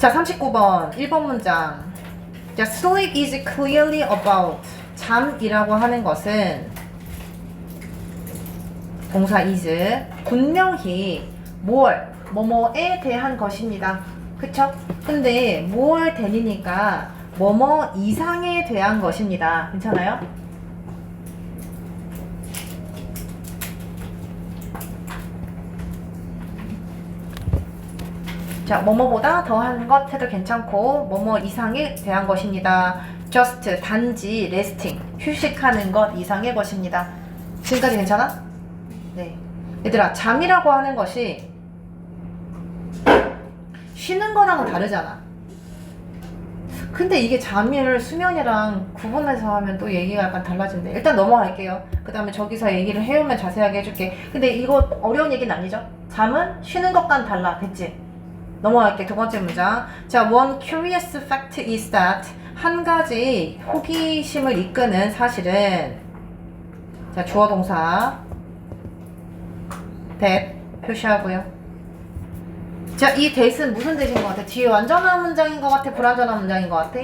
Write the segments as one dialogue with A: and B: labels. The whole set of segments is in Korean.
A: 자, 39번 1번 문장. 자, sleep is clearly about. 잠이라고 하는 것은 동사 is 분명히 뭐뭐에 대한 것입니다. 그쵸? 근데 뭘 대니까 뭐뭐 이상에 대한 것입니다. 괜찮아요? 자, 뭐뭐보다 더한 것 해도 괜찮고 뭐뭐 이상에 대한 것입니다. just 단지 resting 휴식하는 것 이상의 것입니다. 지금까지 괜찮아? 네. 얘들아, 잠이라고 하는 것이 쉬는 거랑은 다르잖아. 근데 이게 잠을 수면이랑 구분해서 하면 또 얘기가 약간 달라진대. 일단 넘어갈게요. 그 다음에 저기서 얘기를 해오면 자세하게 해줄게. 근데 이거 어려운 얘기는 아니죠? 잠은 쉬는 것과는 달라. 됐지? 넘어갈게. 두 번째 문장. 자, one curious fact is that 한 가지 호기심을 이끄는 사실은 자, 주어 동사 that 표시하고요. 자, 이 that은 무슨 뜻인 것 같아? 뒤에 완전한 문장인 것 같아? 불완전한 문장인 것 같아?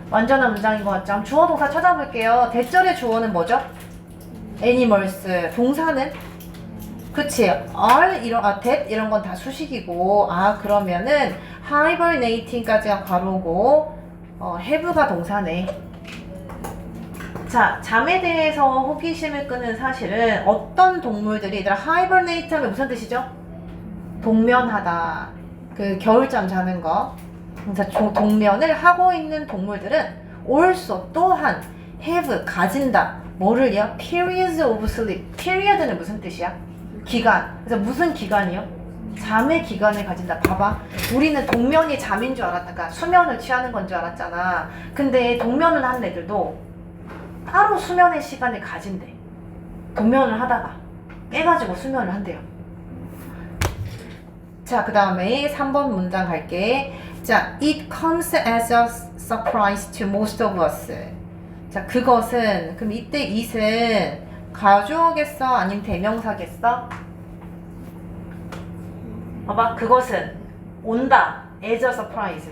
A: 완전한 문장인 것 같죠? 주어 동사 찾아볼게요. 대절의 주어는 뭐죠? animals. 동사는? 그치? are that 이런 건 다 수식이고, 그러면은 hibernating까지가 가로고 have가 동사네. 자, 잠에 대해서 호기심을 끄는 사실은 어떤 동물들이 얘들아 hibernate 하면 무슨 뜻이죠? 동면하다. 그 겨울잠 자는 거. 그래서 동면을 하고 있는 동물들은 also 또한 have 가진다. 뭐를요? periods of sleep. period는 무슨 뜻이야? 기간. 그래서 무슨 기간이요? 잠의 기간을 가진다. 봐봐. 우리는 동면이 잠인 줄 알았다. 그러니까 수면을 취하는 건 줄 알았잖아. 근데 동면을 하는 애들도 따로 수면의 시간을 가진대. 동면을 하다가 깨가지고 수면을 한대요. 자, 그 다음에 3번 문장 갈게. 자, it comes as a surprise to most of us. 자, 그것은, 그럼 이때 it은 가주어겠어? 아니면 대명사겠어? 봐봐, 그것은 온다. as a surprise.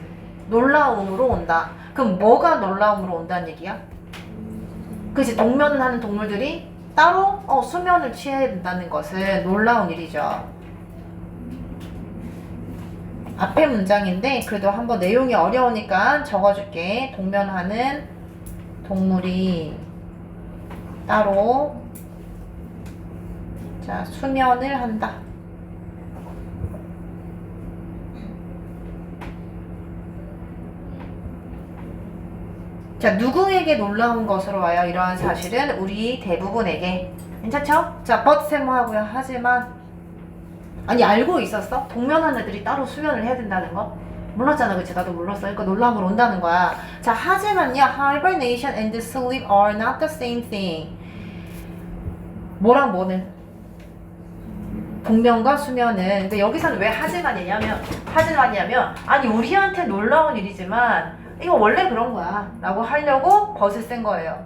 A: 놀라움으로 온다. 그럼 뭐가 놀라움으로 온다는 얘기야? 그치, 동면을 하는 동물들이 따로 수면을 취해야 된다는 것은 놀라운 일이죠. 앞에 문장인데 그래도 한번 내용이 어려우니까 적어줄게. 동면하는 동물이 따로 자 수면을 한다. 자, 누구에게 놀라운 것으로 와요? 이러한 사실은 우리 대부분에게. 괜찮죠? 자, but 세모하고요. 하지만 아니, 알고 있었어? 동면한 애들이 따로 수면을 해야 된다는 거? 몰랐잖아, 그치? 나도 몰랐어. 그러니까 놀라움으로 온다는 거야. 자, 하지만요, hibernation and sleep are not the same thing. 뭐랑 뭐는? 동면과 수면은. 근데 여기서는 왜 하지만이냐면, 아니, 우리한테 놀라운 일이지만, 이거 원래 그런 거야. 라고 하려고 벗을 쓴 거예요.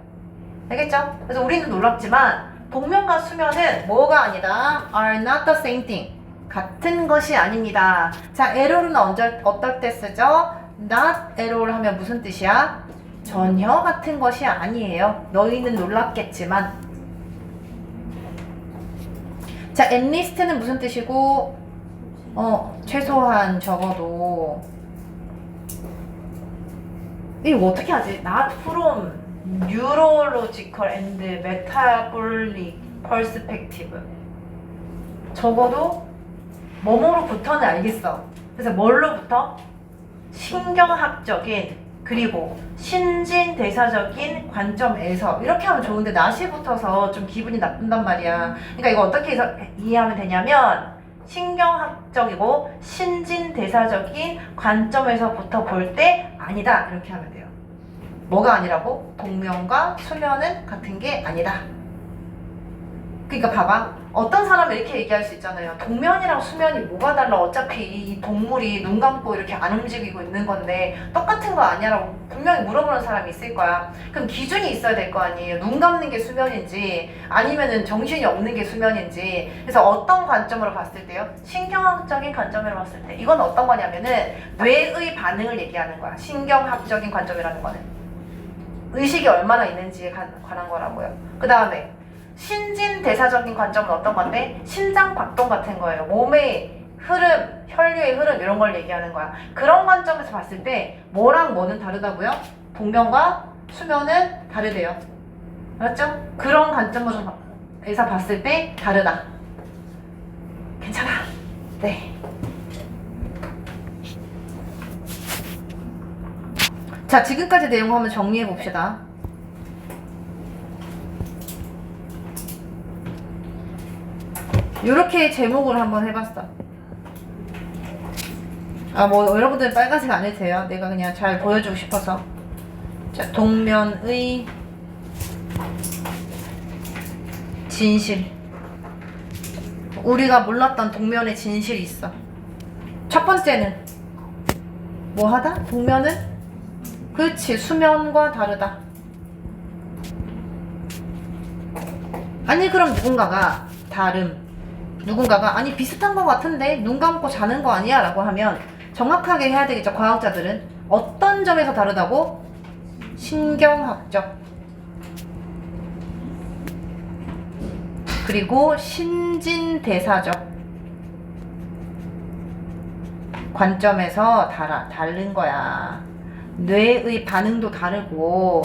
A: 알겠죠? 그래서 우리는 놀랍지만, 동면과 수면은 뭐가 아니다? are not the same thing. 같은 것이 아닙니다. 자, error는 어떨 때 쓰죠? not error 하면 무슨 뜻이야? 전혀 같은 것이 아니에요. 너희는 놀랍겠지만. 자, at least는 무슨 뜻이고? 최소한 적어도. 이거 어떻게 하지? not from neurological and metabolic perspective. 적어도 뭐뭐로부터는 알겠어. 그래서 뭘로부터? 신경학적인 그리고 신진대사적인 관점에서 이렇게 하면 좋은데 not이 붙어서 좀 기분이 나쁜단 말이야. 그러니까 이거 어떻게 해서 이해하면 되냐면 신경학적이고 신진대사적인 관점에서부터 볼 때 아니다 이렇게 하면 돼요. 뭐가 아니라고? 동면과 수면은 같은 게 아니다. 그러니까 봐봐. 어떤 사람은 이렇게 얘기할 수 있잖아요. 동면이랑 수면이 뭐가 달라? 어차피 이 동물이 눈 감고 이렇게 안 움직이고 있는 건데 똑같은 거 아니야라고 분명히 물어보는 사람이 있을 거야. 그럼 기준이 있어야 될 거 아니에요. 눈 감는 게 수면인지 아니면은 정신이 없는 게 수면인지. 그래서 어떤 관점으로 봤을 때요? 신경학적인 관점으로 봤을 때 이건 어떤 거냐면은 뇌의 반응을 얘기하는 거야. 신경학적인 관점이라는 거는 의식이 얼마나 있는지에 관한 거라고요. 그 다음에 신진대사적인 관점은 어떤 건데? 심장 박동 같은 거예요. 몸의 흐름, 혈류의 흐름 이런 걸 얘기하는 거야. 그런 관점에서 봤을 때 뭐랑 뭐는 다르다고요? 동면과 수면은 다르대요. 알았죠? 그런 관점에서 봤을 때 다르다. 괜찮아. 네. 자, 지금까지 내용 한번 정리해 봅시다. 요렇게 제목을 한번 해봤어. 뭐 여러분들 빨간색 안 해도 돼요. 내가 그냥 잘 보여주고 싶어서. 자, 동면의 진실. 우리가 몰랐던 동면의 진실이 있어. 첫 번째는 뭐 하다? 동면은? 그렇지, 수면과 다르다. 아니 그럼 누군가가 아니 비슷한 것 같은데 눈 감고 자는 거 아니야? 라고 하면 정확하게 해야 되겠죠. 과학자들은 어떤 점에서 다르다고? 신경학적 그리고 신진대사적 관점에서 다른 거야. 뇌의 반응도 다르고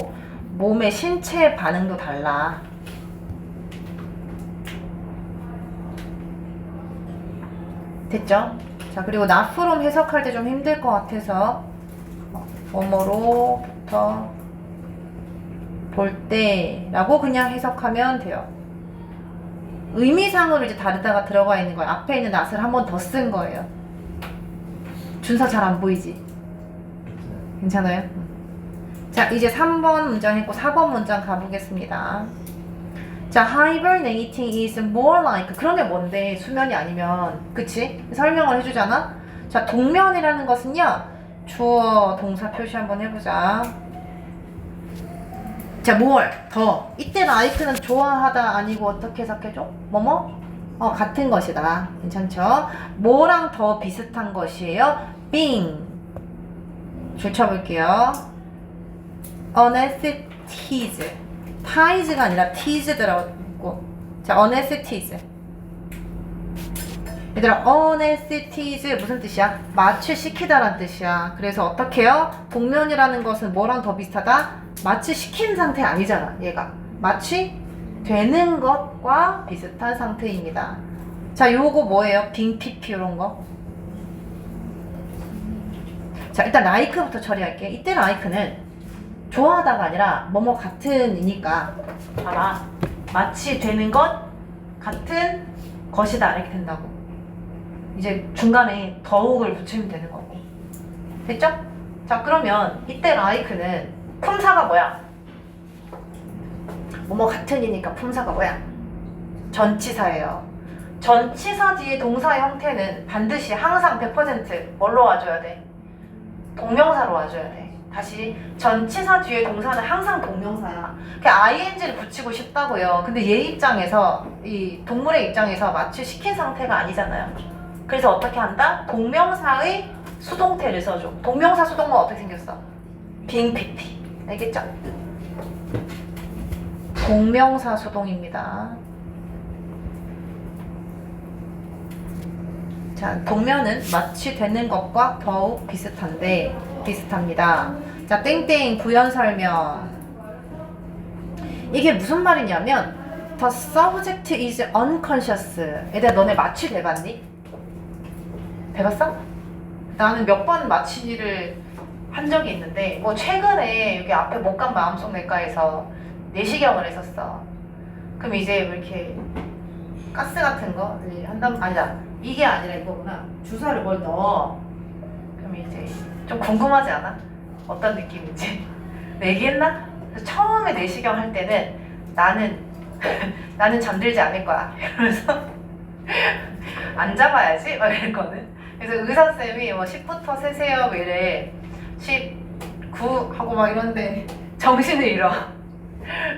A: 몸의 신체 반응도 달라. 됐죠? 자, 그리고 not from 해석할 때 좀 힘들 것 같아서 뭐뭐로부터 볼 때라고 그냥 해석하면 돼요. 의미상으로 이제 다르다가 들어가 있는 거예요. 앞에 있는 not을 한 번 더 쓴 거예요. 준서 잘 안 보이지? 괜찮아요? 자, 이제 3번 문장 했고 4번 문장 가보겠습니다. 자, hibernating is more like 그러면 뭔데? 수면이 아니면 그치? 설명을 해주잖아? 자, 동면이라는 것은요 주어 동사 표시 한번 해보자. 자, more 더 이때 like는 좋아하다 아니고 어떻게 해석해줘? 뭐뭐? 같은 것이다. 괜찮죠? 뭐랑 더 비슷한 것이에요? being 줄 쳐볼게요. anesthesia tie가 아니라 teased라고. 자, anesthesia. 얘들아, anesthesia 무슨 뜻이야? 마취시키다란 뜻이야. 그래서 어떻게 해요? 동면이라는 것은 뭐랑 더 비슷하다? 마취시킨 상태 아니잖아. 얘가 마취되는 것과 비슷한 상태입니다. 자, 요거 뭐예요? 빙피피 요런 거. 자, 일단 like부터 처리할게. 이때 like는 좋아하다가 아니라 뭐뭐 같은이니까 봐라, 마치 되는 것 같은 것이다 이렇게 된다고. 이제 중간에 더욱을 붙이면 되는 거고. 됐죠? 자, 그러면 이때 like는 품사가 뭐야? 뭐뭐 같은이니까 품사가 뭐야? 전치사예요. 전치사 뒤에 동사의 형태는 반드시 항상 100% 뭘로 와줘야 돼? 동명사로 와줘야 돼. 다시, 전치사 뒤에 동사는 항상 동명사야. 그냥 ing를 붙이고 싶다고요. 근데 얘 입장에서, 이 동물의 입장에서 마취시킨 상태가 아니잖아요. 그래서 어떻게 한다? 동명사의 수동태를 써줘. 동명사 수동은 어떻게 생겼어? being pp. 알겠죠? 동명사 수동입니다. 자, 동면은 마취되는 것과 더욱 비슷합니다. 자, 땡땡 부연 설명. 이게 무슨 말이냐면 the subject is unconscious. 얘들아, 너네 마취 돼봤니? 돼봤어? 나는 몇 번 마취를 한 적이 있는데 뭐 최근에 여기 앞에 목감 마음속 내과에서 내시경을 했었어. 그럼 이제 뭐 이렇게 가스 같은 거 한다면 아니다. 이게 아니라 이거구나. 주사를 뭘 넣어. 그럼 이제 좀 궁금하지 않아? 어떤 느낌인지. 얘기했나? 처음에 내시경 할 때는 나는 나는 잠들지 않을 거야. 이러면서 안 잡아야지? 막 이랬거든. 그래서 의사쌤이 뭐 10부터 세세요. 뭐 이래. 19 하고 막 이런데 정신을 잃어.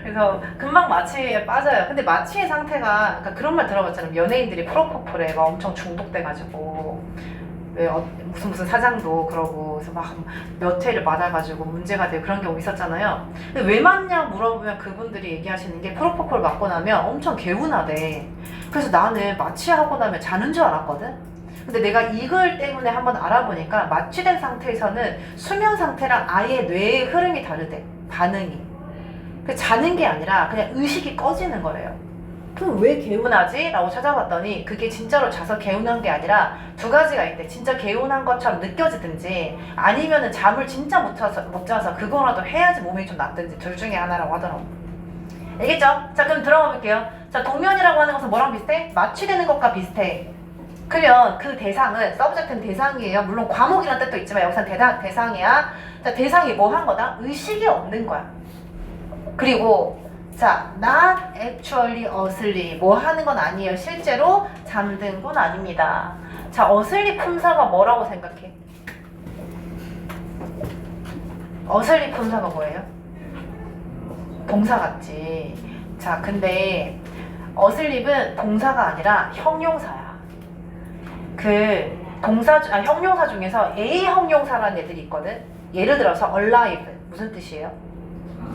A: 그래서 금방 마취에 빠져요. 근데 마취의 상태가, 그러니까 그런 말 들어봤잖아요. 연예인들이 프로포폴에 막 엄청 중독돼가지고 왜 무슨 사장도 그러고 그래서 막 몇 회를 맞아가지고 문제가 되고 그런 경우 있었잖아요. 근데 왜 맞냐 물어보면 그분들이 얘기하시는 게 프로포폴 맞고 나면 엄청 개운하대. 그래서 나는 마취하고 나면 자는 줄 알았거든. 근데 내가 이걸 때문에 한번 알아보니까 마취된 상태에서는 수면 상태랑 아예 뇌의 흐름이 다르대. 반응이. 자는 게 아니라 그냥 의식이 꺼지는 거래요. 그럼 왜 개운하지? 라고 찾아봤더니 그게 진짜로 자서 개운한 게 아니라 두 가지가 있대. 진짜 개운한 것처럼 느껴지든지 아니면은 잠을 진짜 못 자서 그거라도 해야지 몸이 좀 낫든지 둘 중에 하나라고 하더라고. 알겠죠? 자, 그럼 들어가 볼게요. 자, 동면이라고 하는 것은 뭐랑 비슷해? 마취되는 것과 비슷해. 그러면 그 대상은 서브젝트는 대상이에요. 물론 과목이란 뜻도 있지만 여기서는 대상이야. 자, 대상이 뭐 한 거다? 의식이 없는 거야. 그리고 자, not actually asleep. 뭐 하는 건 아니에요. 실제로 잠든 건 아닙니다. 자, asleep 품사가 뭐라고 생각해? asleep 품사가 뭐예요? 동사 같지. 자, 근데 asleep은 동사가 아니라 형용사야. 그 형용사 중에서 A 형용사라는 애들이 있거든. 예를 들어서 alive. 무슨 뜻이에요?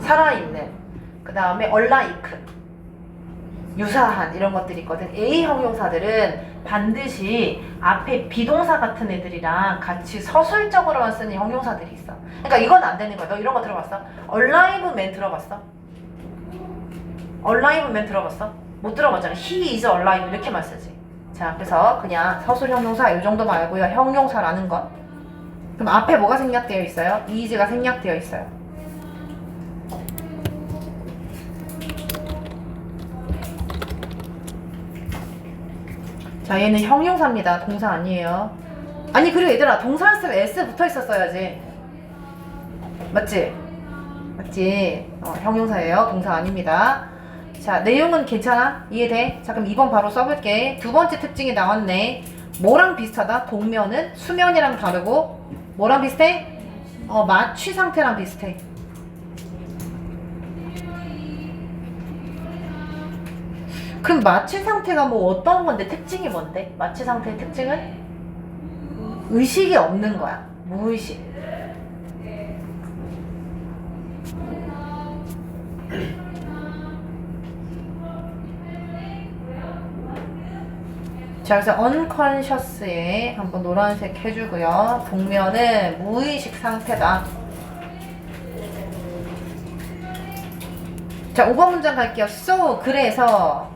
A: 살아있는. 그 다음에 얼라이크, 유사한 이런 것들이 있거든. A 형용사들은 반드시 앞에 비동사 같은 애들이랑 같이 서술적으로만 쓰는 형용사들이 있어. 그러니까 이건 안 되는 거야. 너 이런 거 들어봤어? alive man 들어봤어? alive man 들어봤어? 못 들어봤잖아. he is alive 이렇게만 쓰지. 자, 그래서 그냥 서술 형용사 이 정도만 알고요. 형용사라는 것. 그럼 앞에 뭐가 생략되어 있어요? is가 생략되어 있어요. 자, 얘는 형용사입니다. 동사 아니에요. 아니, 그리고 얘들아, 동사 쓰면 s 붙어 있었어야지. 맞지? 맞지? 형용사예요. 동사 아닙니다. 자, 내용은 괜찮아? 이해돼? 자, 그럼 2번 바로 써볼게. 두 번째 특징이 나왔네. 뭐랑 비슷하다? 동면은 수면이랑 다르고 뭐랑 비슷해? 마취 상태랑 비슷해. 그럼 마취 상태가 뭐 어떤 건데 특징이 뭔데? 마취 상태의 특징은? 의식이 없는 거야. 무의식. 자, 그래서 unconscious에 한번 노란색 해주고요. 동면은 무의식 상태다. 자, 5번 문장 갈게요. So, 그래서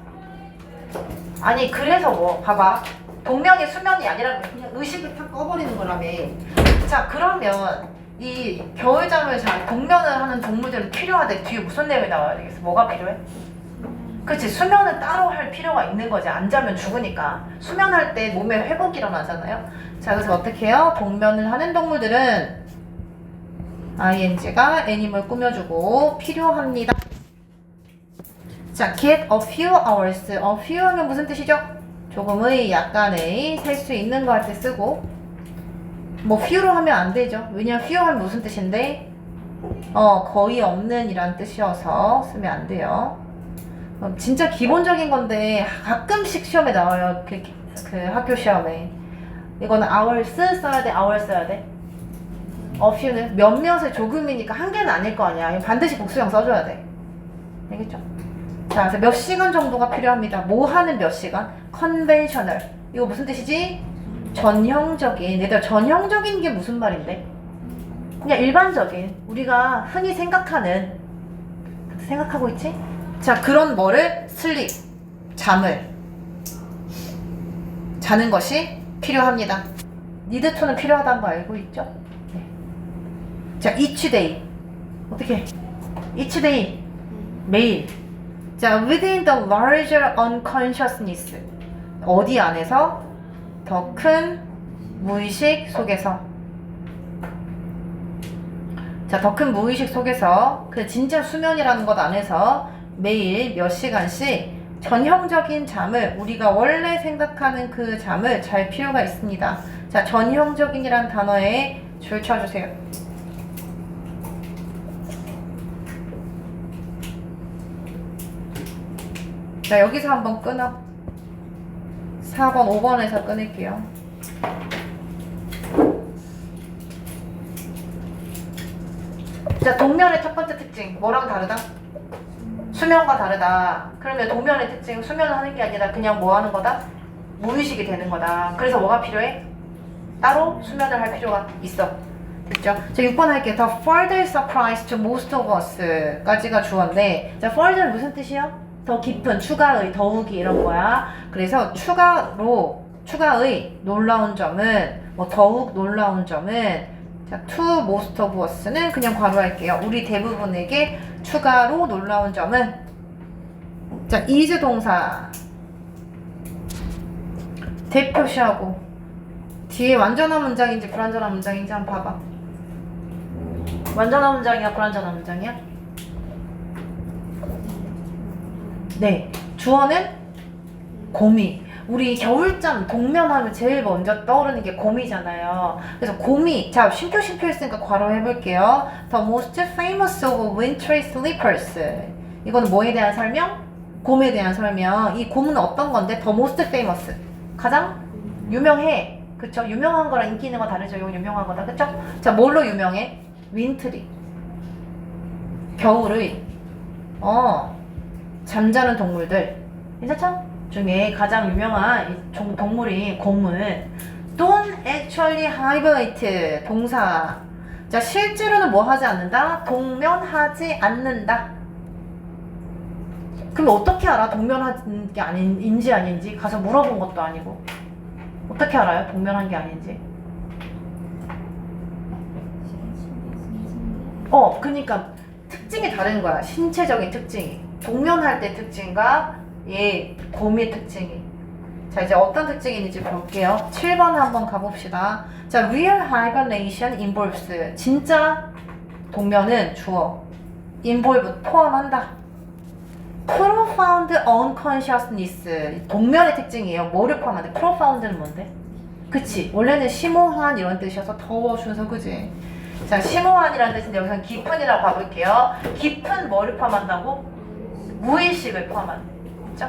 A: 아니 그래서 뭐 봐봐. 동면이 수면이 아니라 그냥 의식을 탁 꺼버리는 거라며. 자, 그러면 이 겨울잠을 잘 동면을 하는 동물들은 필요하대. 뒤에 무슨 내용이 나와야 되겠어? 뭐가 필요해? 그치, 수면은 따로 할 필요가 있는 거지. 안 자면 죽으니까. 수면할 때 몸에 회복이 일어나잖아요. 자, 그래서 어떻게 해요? 동면을 하는 동물들은 ing가 애니멀 꾸며주고 필요합니다. 자, get a few hours. a few 하면 무슨 뜻이죠? 조금의, 약간의, 셀 수 있는 거 할 때 쓰고, 뭐 few로 하면 안 되죠. 왜냐면 few 하면 무슨 뜻인데? 거의 없는 이란 뜻이어서 쓰면 안 돼요. 진짜 기본적인 건데 가끔씩 시험에 나와요. 그 학교 시험에. 이거는 hours 써야 돼, hours 써야 돼? a few는 몇몇의 조금이니까 한 개는 아닐 거 아니야. 반드시 복수형 써줘야 돼. 알겠죠? 자, 그래서 몇 시간 정도가 필요합니다. 뭐 하는 몇 시간? conventional. 이거 무슨 뜻이지? 전형적인. 얘들 전형적인 게 무슨 말인데? 그냥 일반적인. 우리가 흔히 생각하는. 생각하고 있지? 자, 그런 뭐를? sleep. 잠을. 자는 것이 필요합니다. need to는 필요하다는 거 알고 있죠? 네. 자, each day. 어떻게? each day. 매일. 자, within the larger unconsciousness. 어디 안에서? 더 큰 무의식 속에서. 자, 더 큰 무의식 속에서 그 진짜 수면이라는 것 안에서 매일 몇 시간씩 전형적인 잠을 우리가 원래 생각하는 그 잠을 잘 필요가 있습니다. 자, 전형적인이란 단어에 줄 쳐주세요. 자, 여기서 한번 끊어. 4번, 5번에서 끊을게요. 자, 동면의 첫 번째 특징. 뭐랑 다르다? 수면과 다르다. 그러면 동면의 특징, 수면을 하는 게 아니라 그냥 뭐 하는 거다? 무의식이 되는 거다. 그래서 뭐가 필요해? 따로 수면을 할 필요가 있어. 됐죠? 자, 6번 할게요. The further surprise to most of us 까지가 주어인데, 자, further 무슨 뜻이요? 더 깊은, 추가의, 더욱이 이런 거야. 그래서 추가의 놀라운 점은, 뭐 더욱 놀라운 점은, 자, to most of us는 그냥 괄호할게요. 우리 대부분에게 추가로 놀라운 점은, 자, is 동사 대표시하고 뒤에 완전한 문장인지 불완전한 문장인지 한번 봐봐. 완전한 문장이야, 불완전한 문장이야? 네, 주어는 곰이. 우리 겨울잠 동면하면 제일 먼저 떠오르는 게 곰이잖아요. 그래서 곰이, 자, 쉼표 했으니까 괄호 해볼게요. The most famous of wintry sleepers. 이거는 뭐에 대한 설명? 곰에 대한 설명. 이 곰은 어떤 건데? The most famous. 가장 유명해. 그쵸? 유명한 거랑 인기 있는 거 다르죠? 이건 유명한 거다. 그쵸? 자, 뭘로 유명해? 윈트리. 겨울의 잠자는 동물들. 괜찮죠? 중에 가장 유명한 동물인 곰은 don't actually hibernate 동사. 자, 실제로는 뭐 하지 않는다? 동면하지 않는다. 그럼 어떻게 알아? 동면한 게 아닌지 아닌지 가서 물어본 것도 아니고. 어떻게 알아요? 동면한 게 아닌지. 그러니까 특징이 다른 거야. 신체적인 특징이. 동면할 때 특징과 곰의 특징이. 자, 이제 어떤 특징이 있는지 볼게요. 7번 한번 가봅시다. 자, real hibernation involves. 진짜 동면은 주어. involve 포함한다. profound unconsciousness. 동면의 특징이에요. 뭐를 포함한대? profound는 뭔데? 그치. 원래는 심오한 이런 뜻이어서 더워 순서, 그지? 자, 심오한이라는 뜻인데 여기서는 깊은이라고 가볼게요. 깊은 뭐를 포함한다고? 무의식을 포함한다. 그쵸?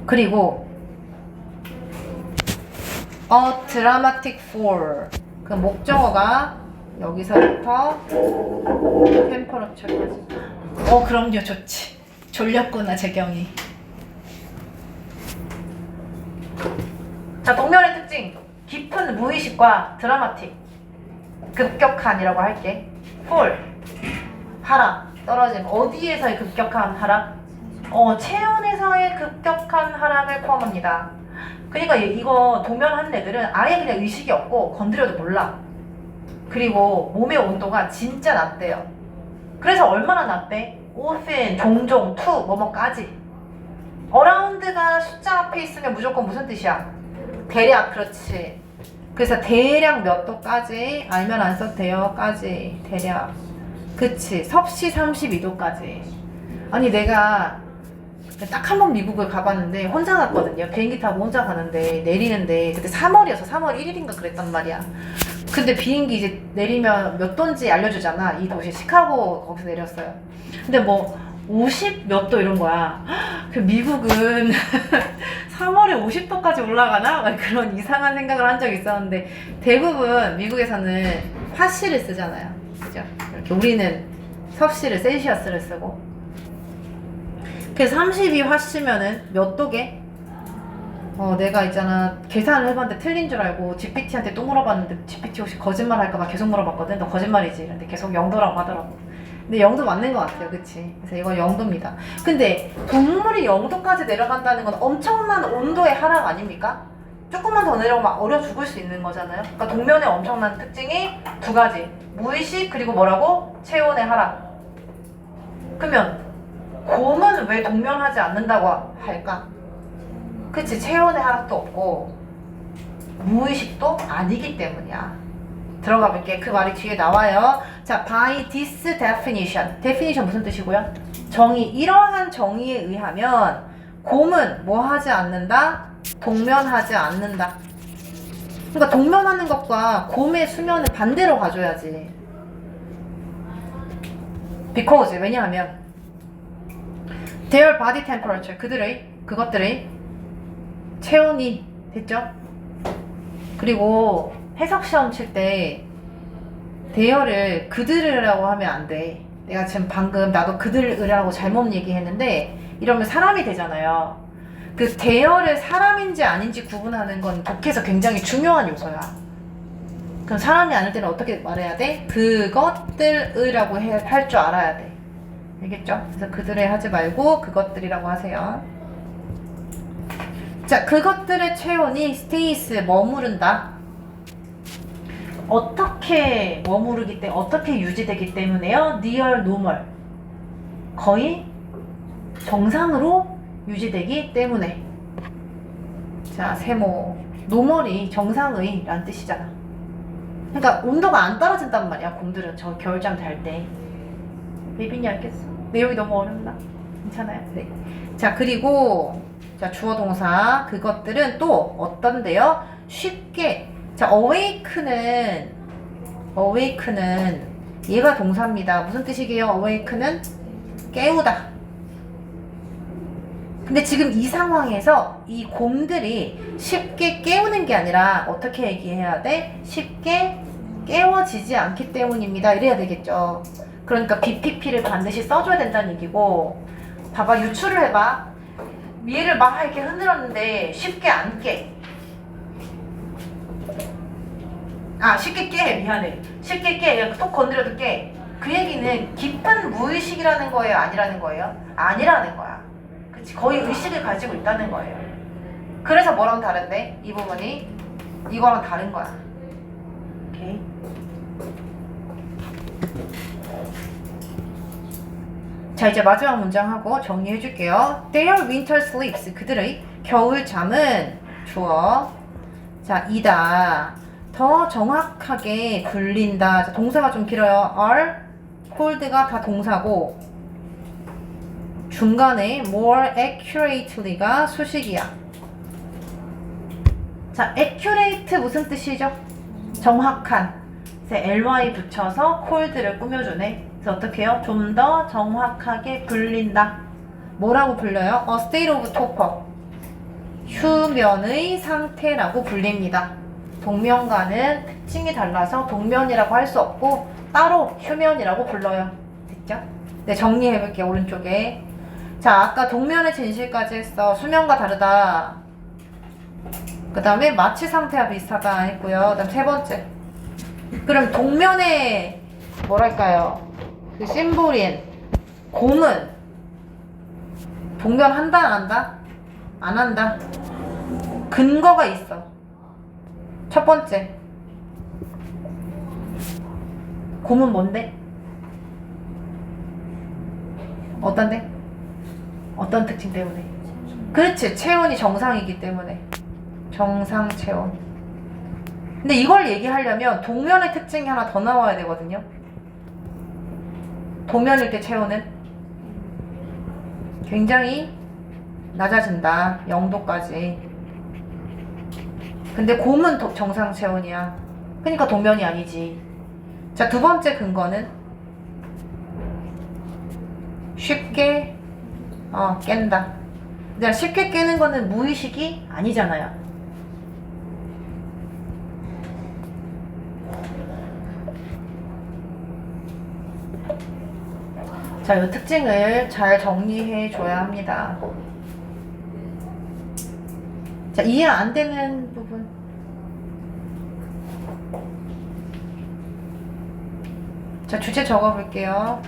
A: 그리고 a dramatic fall. 그 목적어가 여기서부터 템퍼러처까지. 그럼요, 좋지. 졸렸구나, 재경이. 자, 동면의 특징. 깊은 무의식과 드라마틱. 급격한이라고 할게. fall. 하락. 떨어짐. 어디에서의 급격한 하락? 체온에서의 급격한 하락을 포함합니다. 그러니까 이거 동면하는 애들은 아예 그냥 의식이 없고 건드려도 몰라. 그리고 몸의 온도가 진짜 낮대요. 그래서 얼마나 낮대? often, 종종, to, 뭐뭐까지. around가 숫자 앞에 있으면 무조건 무슨 뜻이야? 대략, 그렇지. 그래서 대략 몇 도까지 알면 안 써도 돼요. 까지, 대략. 그치. 섭씨 32도까지. 아니, 내가 딱 한 번 미국을 가봤는데 혼자 갔거든요. 비행기 타고 혼자 가는데 내리는데 그때 3월이어서 3월 1일인가 그랬단 말이야. 근데 비행기 이제 내리면 몇 도인지 알려주잖아. 이 도시 시카고 거기서 내렸어요. 근데 뭐 50 몇 도 이런 거야. 그 미국은 3월에 50도까지 올라가나? 막 그런 이상한 생각을 한 적이 있었는데 대부분 미국에서는 화씨를 쓰잖아요. 그죠? 이렇게 우리는 섭씨를 셀시어스를 쓰고. 그래서 32화씨면은 몇 도게? 내가 있잖아 계산을 해봤는데 틀린 줄 알고 GPT한테 또 물어봤는데 GPT 혹시 거짓말 할까봐 계속 물어봤거든. 너 거짓말이지? 근데 계속 0도라고 하더라고. 근데 0도 맞는 것 같아요. 그치? 그래서 이건 0도입니다. 근데 동물이 0도까지 내려간다는 건 엄청난 온도의 하락 아닙니까? 조금만 더 내려오면 얼어 죽을 수 있는 거잖아요. 그러니까 동면의 엄청난 특징이 두 가지. 무의식 그리고 뭐라고? 체온의 하락. 그러면 곰은 왜 동면하지 않는다고 할까? 그치, 체온의 하락도 없고 무의식도 아니기 때문이야. 들어가 볼게. 그 말이 뒤에 나와요. 자, 자, by this definition. definition 무슨 뜻이고요? 정의. 이러한 정의에 의하면 곰은 뭐 하지 않는다? 동면하지 않는다. 그러니까 동면하는 것과 곰의 수면은 반대로 가줘야지. because 왜냐하면 their body temperature 그것들의 체온이 됐죠? 그리고 해석 시험 칠 때 their를 그들이라고 하면 안 돼. 내가 지금 방금 나도 그들이라고 잘못 얘기했는데 이러면 사람이 되잖아요. 그 their를 사람인지 아닌지 구분하는 건 독해에서 굉장히 중요한 요소야. 그럼 사람이 아닐 때는 어떻게 말해야 돼? 그것들이라고 할 줄 알아야 돼. 알겠죠? 그래서 그들의 하지 말고 그것들이라고 하세요. 자, 그것들의 체온이 stays 머무른다. 어떻게 머무르기 때문에 어떻게 유지되기 때문에요? near normal 거의 정상으로 유지되기 때문에. 자, 세모 노멀이 정상의 라는 뜻이잖아. 그러니까 온도가 안 떨어진단 말이야. 곰들은 저 겨울잠 잘 때. 예빈이 알겠어? 내용이 너무 어렵나? 괜찮아요? 네. 자, 그리고 자, 주어 동사 그것들은 또 어떤데요? 쉽게. 자, awake는 얘가 동사입니다. 무슨 뜻이게요? awake는 깨우다. 근데 지금 이 상황에서 이 곰들이 쉽게 깨우는 게 아니라 어떻게 얘기해야 돼? 쉽게 깨워지지 않기 때문입니다. 이래야 되겠죠. 그러니까 BPP를 반드시 써줘야 된다는 얘기고. 봐봐, 유추를 해봐. 얘를 막 이렇게 흔들었는데 쉽게 안 깨. 아, 쉽게 깨. 미안해. 쉽게 깨. 그냥 톡 건드려도 깨. 그 얘기는 깊은 무의식이라는 거예요? 아니라는 거예요? 아니라는 거야. 그치? 거의 의식을 가지고 있다는 거예요. 그래서 뭐랑 다른데? 이 부분이 이거랑 다른 거야. 오케이. 자, 이제 마지막 문장하고 정리해 줄게요. Their winter sleeps. 그들의 겨울 잠은 주어. 자, 이다. 더 정확하게 굴린다. 자, 동사가 좀 길어요. are, cold가 다 동사고 중간에 more accurately가 수식이야. 자, accurate 무슨 뜻이죠? 정확한. 그래서 ly 붙여서 cold를 꾸며주네. 그래서 어떻게 해요? 좀 더 정확하게 불린다. 뭐라고 불려요? A state of torpor. 휴면의 상태라고 불립니다. 동면과는 특징이 달라서 동면이라고 할 수 없고 따로 휴면이라고 불러요. 됐죠? 네, 정리해볼게요. 오른쪽에. 자, 아까 동면의 진실까지 했어. 수면과 다르다. 그 다음에 마취 상태와 비슷하다 했고요. 그 다음 세 번째. 그럼 동면의 뭐랄까요? 그 심볼인 곰은 동면한다 안 한다? 안 한다. 근거가 있어. 첫 번째. 곰은 뭔데? 어떤데? 어떤 특징 때문에? 그렇지. 체온이 정상이기 때문에. 정상 체온. 근데 이걸 얘기하려면 동면의 특징이 하나 더 나와야 되거든요. 도면일 때 체온은 굉장히 낮아진다. 0도까지. 근데 곰은 정상 체온이야. 그러니까 동면이 아니지. 자, 두 번째 근거는 쉽게 깬다. 근데 쉽게 깨는 거는 무의식이 아니잖아요. 자, 이 특징을 잘 정리해 줘야 합니다. 자, 이해 안 되는 부분. 자, 주제 적어 볼게요.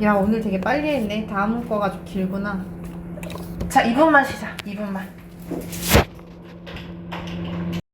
A: 야, 오늘 되게 빨리 했네. 다음 거가 좀 길구나. 자, 2분만 쉬자. 2분만.